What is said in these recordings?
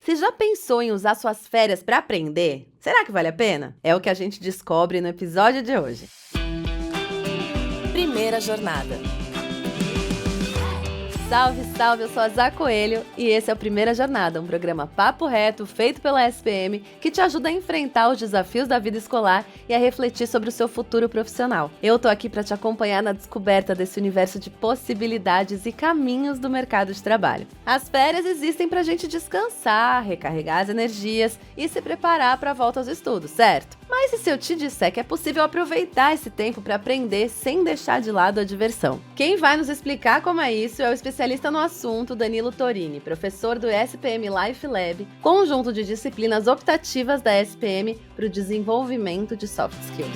Você já pensou em usar suas férias para aprender? Será que vale a pena? É o que a gente descobre no episódio de hoje. Primeira jornada. Salve, salve, eu sou a Zá Coelho e esse é o Primeira Jornada, um programa papo reto feito pela SPM que te ajuda a enfrentar os desafios da vida escolar e a refletir sobre o seu futuro profissional. Eu tô aqui para te acompanhar na descoberta desse universo de possibilidades e caminhos do mercado de trabalho. As férias existem pra gente descansar, recarregar as energias e se preparar para a volta aos estudos, certo? Mas e se eu te disser que é possível aproveitar esse tempo para aprender sem deixar de lado a diversão? Quem vai nos explicar como é isso é o especialista no assunto, Danilo Torini, professor do SPM Life Lab, conjunto de disciplinas optativas da SPM para o desenvolvimento de soft skills.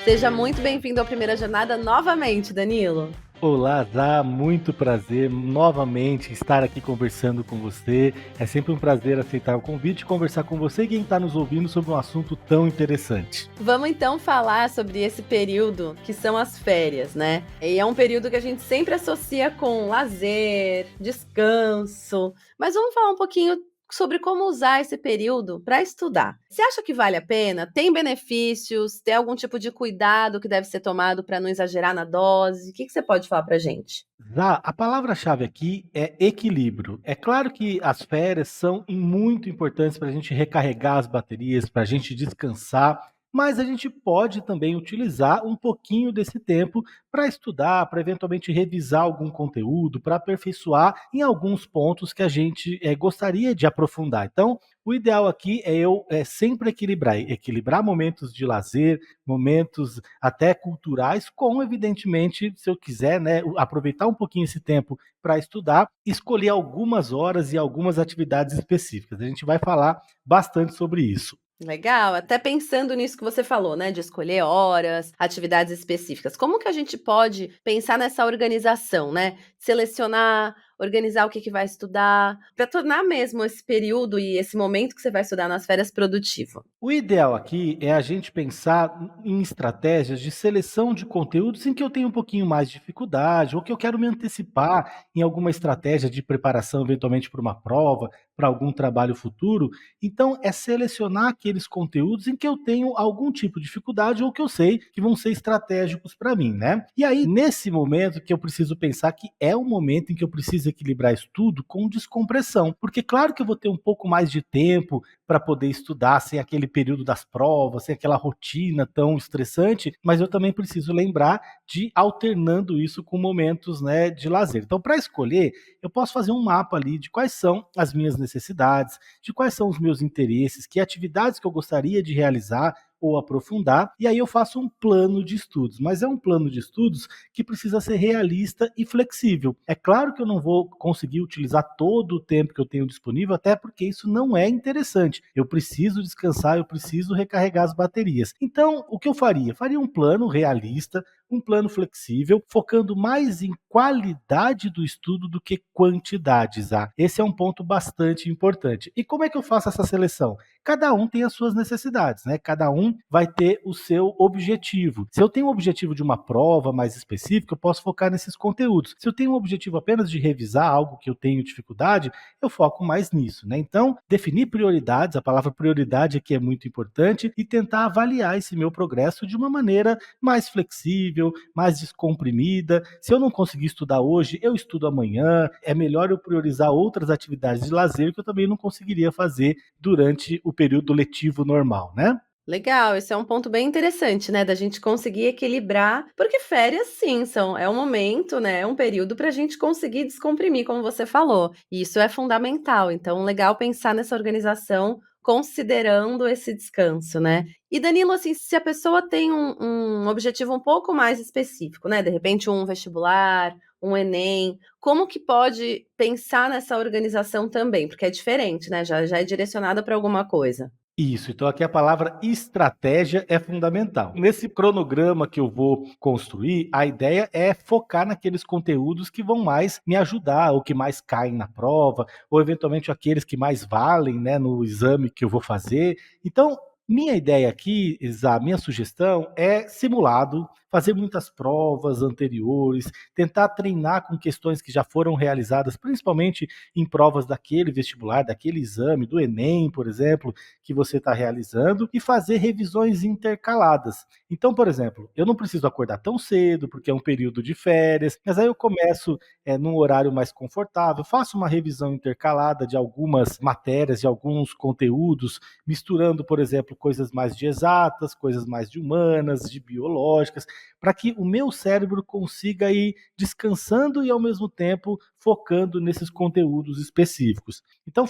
Seja muito bem-vindo à Primeira Jornada novamente, Danilo. Olá, Zá, muito prazer novamente estar aqui conversando com você. É sempre um prazer aceitar o convite e conversar com você e quem está nos ouvindo sobre um assunto tão interessante. Vamos então falar sobre esse período que são as férias, né? E é um período que a gente sempre associa com lazer, descanso, mas vamos falar um pouquinho sobre como usar esse período para estudar. Você acha que vale a pena? Tem benefícios? Tem algum tipo de cuidado que deve ser tomado para não exagerar na dose? O que você pode falar para a gente? Zá, a palavra-chave aqui é equilíbrio. É claro que as férias são muito importantes para a gente recarregar as baterias, para a gente descansar, mas a gente pode também utilizar um pouquinho desse tempo para estudar, para eventualmente revisar algum conteúdo, para aperfeiçoar em alguns pontos que a gente gostaria de aprofundar. Então, o ideal aqui é eu sempre equilibrar momentos de lazer, momentos até culturais, com, evidentemente, se eu quiser, né, aproveitar um pouquinho esse tempo para estudar, escolher algumas horas e algumas atividades específicas. A gente vai falar bastante sobre isso. Legal, até pensando nisso que você falou, né, de escolher horas, atividades específicas. Como que a gente pode pensar nessa organização, né? Selecionar, organizar o que vai estudar, para tornar mesmo esse período e esse momento que você vai estudar nas férias produtivo. O ideal aqui é a gente pensar em estratégias de seleção de conteúdos em que eu tenho um pouquinho mais de dificuldade ou que eu quero me antecipar em alguma estratégia de preparação, eventualmente para uma prova, para algum trabalho futuro. Então, é selecionar aqueles conteúdos em que eu tenho algum tipo de dificuldade ou que eu sei que vão ser estratégicos para mim, né? E aí, nesse momento que eu preciso pensar que é o momento em que eu preciso equilibrar estudo com descompressão, porque claro que eu vou ter um pouco mais de tempo para poder estudar sem aquele período das provas, sem aquela rotina tão estressante, mas eu também preciso lembrar de alternando isso com momentos, né, de lazer. Então, para escolher, eu posso fazer um mapa ali de quais são as minhas necessidades, de quais são os meus interesses, que atividades que eu gostaria de realizar ou aprofundar, e aí eu faço um plano de estudos, mas é um plano de estudos que precisa ser realista e flexível. É claro que eu não vou conseguir utilizar todo o tempo que eu tenho disponível, até porque isso não é interessante. Eu preciso descansar, eu preciso recarregar as baterias. Então, o que eu faria? Faria um plano realista, um plano flexível, focando mais em qualidade do estudo do que quantidades. Esse é um ponto bastante importante. E como é que eu faço essa seleção? Cada um tem as suas necessidades, né? Cada um vai ter o seu objetivo. Se eu tenho um objetivo de uma prova mais específica, eu posso focar nesses conteúdos. Se eu tenho um objetivo apenas de revisar algo que eu tenho dificuldade, eu foco mais nisso, né? Então, definir prioridades, a palavra prioridade aqui é muito importante, e tentar avaliar esse meu progresso de uma maneira mais flexível, mais descomprimida. Se eu não conseguir estudar hoje, eu estudo amanhã. É melhor eu priorizar outras atividades de lazer que eu também não conseguiria fazer durante o período letivo normal, né? Legal, esse é um ponto bem interessante, né, da gente conseguir equilibrar, porque férias sim, é um momento, né, é um período para a gente conseguir descomprimir, como você falou, e isso é fundamental, então legal pensar nessa organização considerando esse descanso, né. E Danilo, assim, se a pessoa tem um objetivo um pouco mais específico, né, de repente um vestibular, um Enem, como que pode pensar nessa organização também? Porque é diferente, né, já é direcionada para alguma coisa. Isso, então aqui a palavra estratégia é fundamental. Nesse cronograma que eu vou construir, a ideia é focar naqueles conteúdos que vão mais me ajudar, ou que mais caem na prova, ou eventualmente aqueles que mais valem, né, no exame que eu vou fazer. Então, Minha ideia aqui, Isa, minha sugestão é simulado, fazer muitas provas anteriores, tentar treinar com questões que já foram realizadas, principalmente em provas daquele vestibular, daquele exame, do Enem, por exemplo, que você está realizando, e fazer revisões intercaladas. Então, por exemplo, eu não preciso acordar tão cedo, porque é um período de férias, mas aí eu começo num horário mais confortável, faço uma revisão intercalada de algumas matérias, de alguns conteúdos, misturando, por exemplo, coisas mais de exatas, coisas mais de humanas, de biológicas, para que o meu cérebro consiga ir descansando e, ao mesmo tempo, focando nesses conteúdos específicos. Então,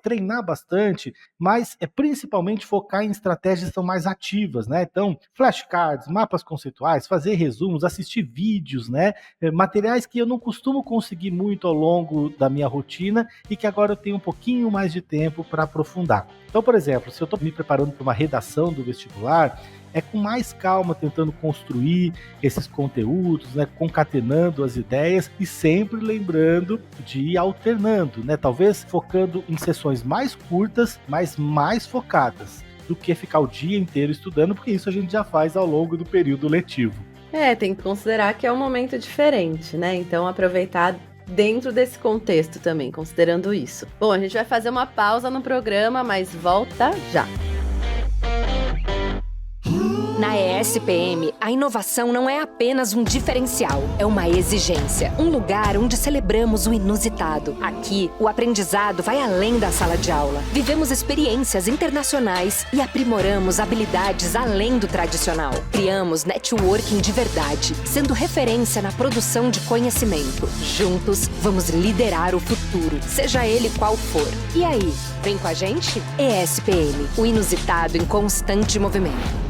treinar bastante, mas é principalmente focar em estratégias que são mais ativas, né? Então, flashcards, mapas conceituais, fazer resumos, assistir vídeos, né? Materiais que eu não costumo conseguir muito ao longo da minha rotina e que agora eu tenho um pouquinho mais de tempo para aprofundar. Então, por exemplo, se eu estou me preparando para uma redação do vestibular, é com mais calma tentando construir esses conteúdos, né, concatenando as ideias e sempre lembrando de ir alternando, né, talvez focando em sessões mais curtas, mas mais focadas, do que ficar o dia inteiro estudando, porque isso a gente já faz ao longo do período letivo. Tem que considerar que é um momento diferente, né? Então aproveitar dentro desse contexto também, considerando isso. Bom, a gente vai fazer uma pausa no programa, mas volta já. Na ESPM, a inovação não é apenas um diferencial, é uma exigência. Um lugar onde celebramos o inusitado. Aqui, o aprendizado vai além da sala de aula. Vivemos experiências internacionais e aprimoramos habilidades além do tradicional. Criamos networking de verdade, sendo referência na produção de conhecimento. Juntos, vamos liderar o futuro, seja ele qual for. E aí, vem com a gente? ESPM, o inusitado em constante movimento.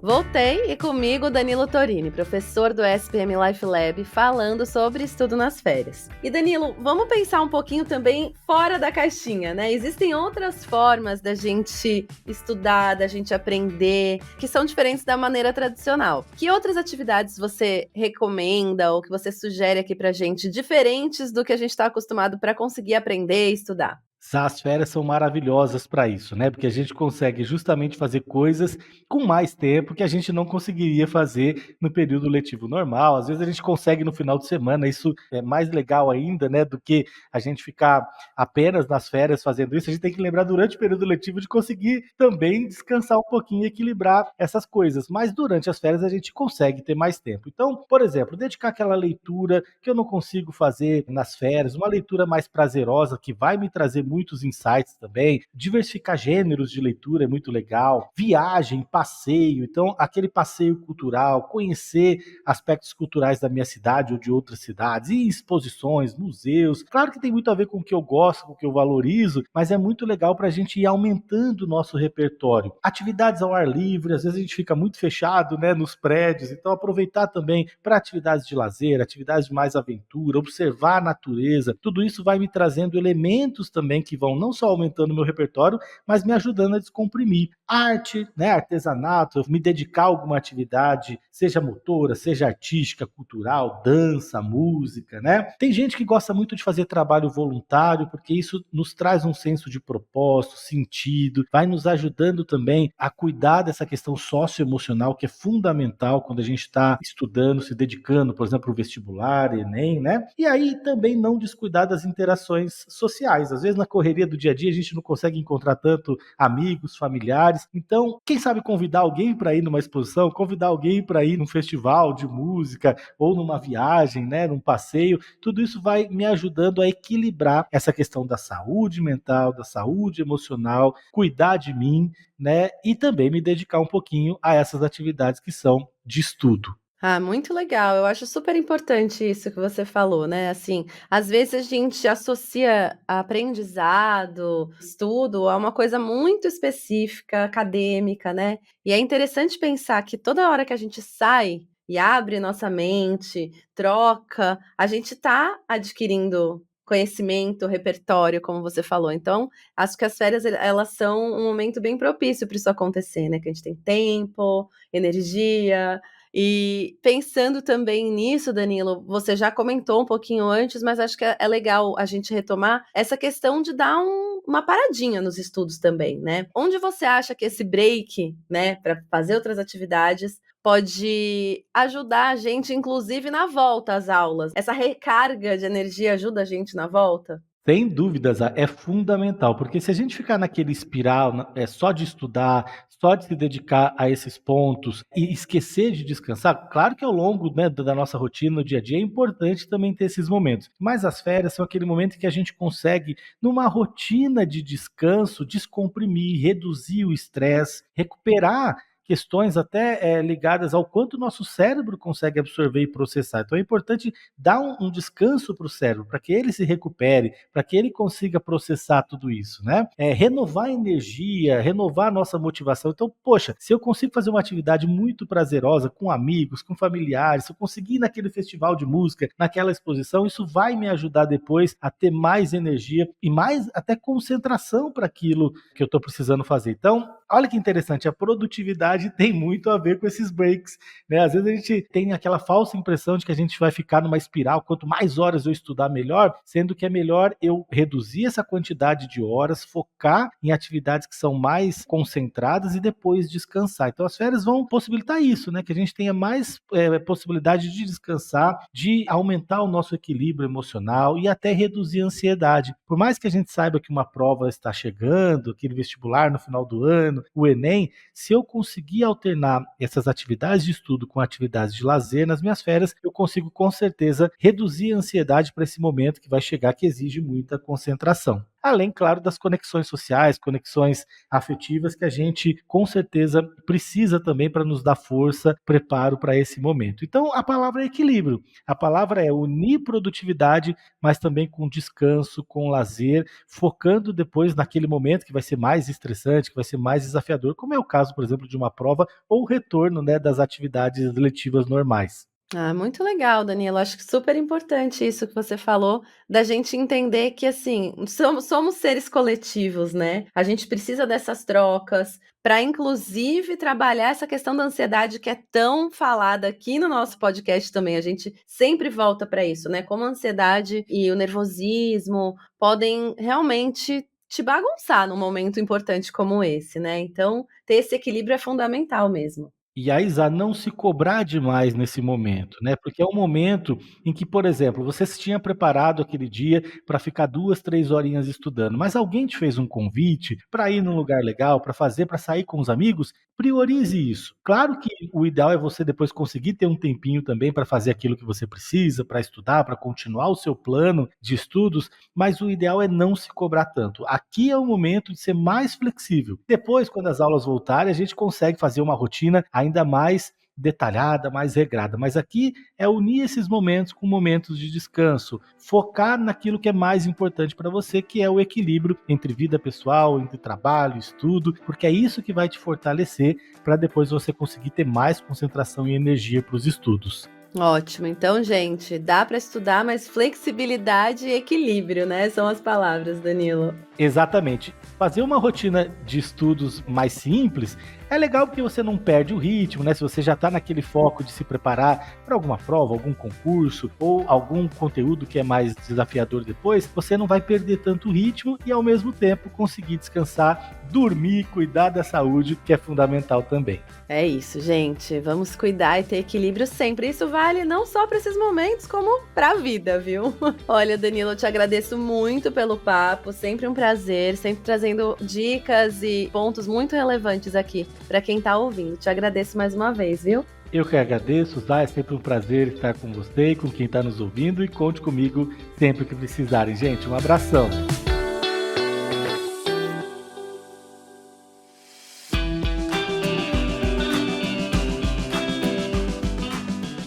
Voltei e comigo Danilo Torini, professor do SPM Life Lab, falando sobre estudo nas férias. E Danilo, vamos pensar um pouquinho também fora da caixinha, né? Existem outras formas da gente estudar, da gente aprender, que são diferentes da maneira tradicional. Que outras atividades você recomenda ou que você sugere aqui pra gente, diferentes do que a gente está acostumado para conseguir aprender e estudar? As férias são maravilhosas para isso, né? Porque a gente consegue justamente fazer coisas com mais tempo que a gente não conseguiria fazer no período letivo normal. Às vezes a gente consegue no final de semana, isso é mais legal ainda, né? Do que a gente ficar apenas nas férias fazendo isso. A gente tem que lembrar durante o período letivo de conseguir também descansar um pouquinho e equilibrar essas coisas. Mas durante as férias a gente consegue ter mais tempo. Então, por exemplo, dedicar aquela leitura que eu não consigo fazer nas férias, uma leitura mais prazerosa que vai me trazer muitos insights também, diversificar gêneros de leitura é muito legal, viagem, passeio, então aquele passeio cultural, conhecer aspectos culturais da minha cidade ou de outras cidades, e exposições, museus, claro que tem muito a ver com o que eu gosto, com o que eu valorizo, mas é muito legal para a gente ir aumentando o nosso repertório. Atividades ao ar livre, às vezes a gente fica muito fechado, né, nos prédios, então aproveitar também para atividades de lazer, atividades de mais aventura, observar a natureza, tudo isso vai me trazendo elementos também que vão não só aumentando o meu repertório, mas me ajudando a descomprimir. Arte, né, artesanato, me dedicar a alguma atividade, seja motora, seja artística, cultural, dança, música, né? Tem gente que gosta muito de fazer trabalho voluntário, porque isso nos traz um senso de propósito, sentido, vai nos ajudando também a cuidar dessa questão socioemocional, que é fundamental quando a gente está estudando, se dedicando, por exemplo, ao vestibular, Enem, né? E aí também não descuidar das interações sociais. Às vezes na correria do dia a dia a gente não consegue encontrar tanto amigos, familiares. Então, quem sabe convidar alguém para ir numa exposição, convidar alguém para ir num festival de música ou numa viagem, né, num passeio, tudo isso vai me ajudando a equilibrar essa questão da saúde mental, da saúde emocional, cuidar de mim, né, e também me dedicar um pouquinho a essas atividades que são de estudo. Ah, muito legal. Eu acho super importante isso que você falou, né? Assim, às vezes a gente associa aprendizado, estudo a uma coisa muito específica, acadêmica, né? E é interessante pensar que toda hora que a gente sai e abre nossa mente, troca, a gente está adquirindo conhecimento, repertório, como você falou. Então, acho que as férias, elas são um momento bem propício para isso acontecer, né? Que a gente tem tempo, energia, E pensando também nisso, Danilo, você já comentou um pouquinho antes, mas acho que é legal a gente retomar essa questão de dar uma paradinha nos estudos também, né? Onde você acha que esse break, né, para fazer outras atividades, pode ajudar a gente, inclusive na volta às aulas? Essa recarga de energia ajuda a gente na volta? Sem dúvidas, é fundamental, porque se a gente ficar naquele espiral, só de estudar, só de se dedicar a esses pontos e esquecer de descansar, claro que ao longo, né, da nossa rotina, no dia a dia, é importante também ter esses momentos. Mas as férias são aquele momento em que a gente consegue, numa rotina de descanso, descomprimir, reduzir o estresse, recuperar questões até ligadas ao quanto o nosso cérebro consegue absorver e processar. Então é importante dar um descanso para o cérebro, para que ele se recupere, para que ele consiga processar tudo isso, né? Renovar a energia, renovar a nossa motivação. Então, poxa, se eu consigo fazer uma atividade muito prazerosa com amigos, com familiares, se eu conseguir ir naquele festival de música, naquela exposição, isso vai me ajudar depois a ter mais energia e mais até concentração para aquilo que eu estou precisando fazer. Então, olha que interessante, a produtividade tem muito a ver com esses breaks, né? Às vezes a gente tem aquela falsa impressão de que a gente vai ficar numa espiral, quanto mais horas eu estudar, melhor, sendo que é melhor eu reduzir essa quantidade de horas, focar em atividades que são mais concentradas e depois descansar. Então as férias vão possibilitar isso, né? Que a gente tenha mais possibilidade de descansar, de aumentar o nosso equilíbrio emocional e até reduzir a ansiedade. Por mais que a gente saiba que uma prova está chegando, aquele vestibular no final do ano, o Enem, se eu conseguir alternar essas atividades de estudo com atividades de lazer nas minhas férias, eu consigo com certeza reduzir a ansiedade para esse momento que vai chegar, que exige muita concentração. Além, claro, das conexões sociais, conexões afetivas que a gente com certeza precisa também para nos dar força, preparo para esse momento. Então, a palavra é equilíbrio. A palavra é unir produtividade, mas também com descanso, com lazer, focando depois naquele momento que vai ser mais estressante, que vai ser mais desafiador, como é o caso, por exemplo, de uma prova ou o retorno, né, das atividades letivas normais. Ah, muito legal, Danilo. Acho que super importante isso que você falou, da gente entender que, assim, somos seres coletivos, né? A gente precisa dessas trocas para, inclusive, trabalhar essa questão da ansiedade que é tão falada aqui no nosso podcast também. A gente sempre volta para isso, né? Como a ansiedade e o nervosismo podem realmente te bagunçar num momento importante como esse, né? Então, ter esse equilíbrio é fundamental mesmo. E a Isa não se cobrar demais nesse momento, né? Porque é um momento em que, por exemplo, você se tinha preparado aquele dia para ficar 2, 3 horinhas estudando, mas alguém te fez um convite para ir num lugar legal, para fazer, para sair com os amigos, priorize isso. Claro que o ideal é você depois conseguir ter um tempinho também para fazer aquilo que você precisa, para estudar, para continuar o seu plano de estudos, mas o ideal é não se cobrar tanto. Aqui é o momento de ser mais flexível. Depois, quando as aulas voltarem, a gente consegue fazer uma rotina ainda mais detalhada, mais regrada. Mas aqui é unir esses momentos com momentos de descanso, focar naquilo que é mais importante para você, que é o equilíbrio entre vida pessoal, entre trabalho, estudo, porque é isso que vai te fortalecer para depois você conseguir ter mais concentração e energia para os estudos. Ótimo. Então, gente, dá para estudar, mas flexibilidade e equilíbrio, né? São as palavras, Danilo. Exatamente. Fazer uma rotina de estudos mais simples é legal porque você não perde o ritmo, né? Se você já está naquele foco de se preparar para alguma prova, algum concurso ou algum conteúdo que é mais desafiador depois, você não vai perder tanto o ritmo e ao mesmo tempo conseguir descansar, dormir, cuidar da saúde, que é fundamental também. É isso, gente. Vamos cuidar e ter equilíbrio sempre. Isso vale não só para esses momentos, como para a vida, viu? Olha, Danilo, eu te agradeço muito pelo papo. Sempre um prazer, sempre trazendo dicas e pontos muito relevantes aqui para quem tá ouvindo. Te agradeço mais uma vez, viu? Eu que agradeço, Zá, é sempre um prazer estar com você e com quem está nos ouvindo e conte comigo sempre que precisarem. Gente, um abração.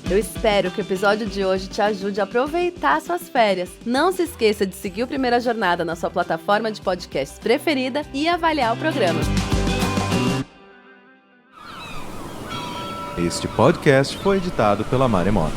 Eu espero que o episódio de hoje te ajude a aproveitar suas férias. Não se esqueça de seguir o Primeira Jornada na sua plataforma de podcasts preferida e avaliar o programa. Este podcast foi editado pela Maremoto.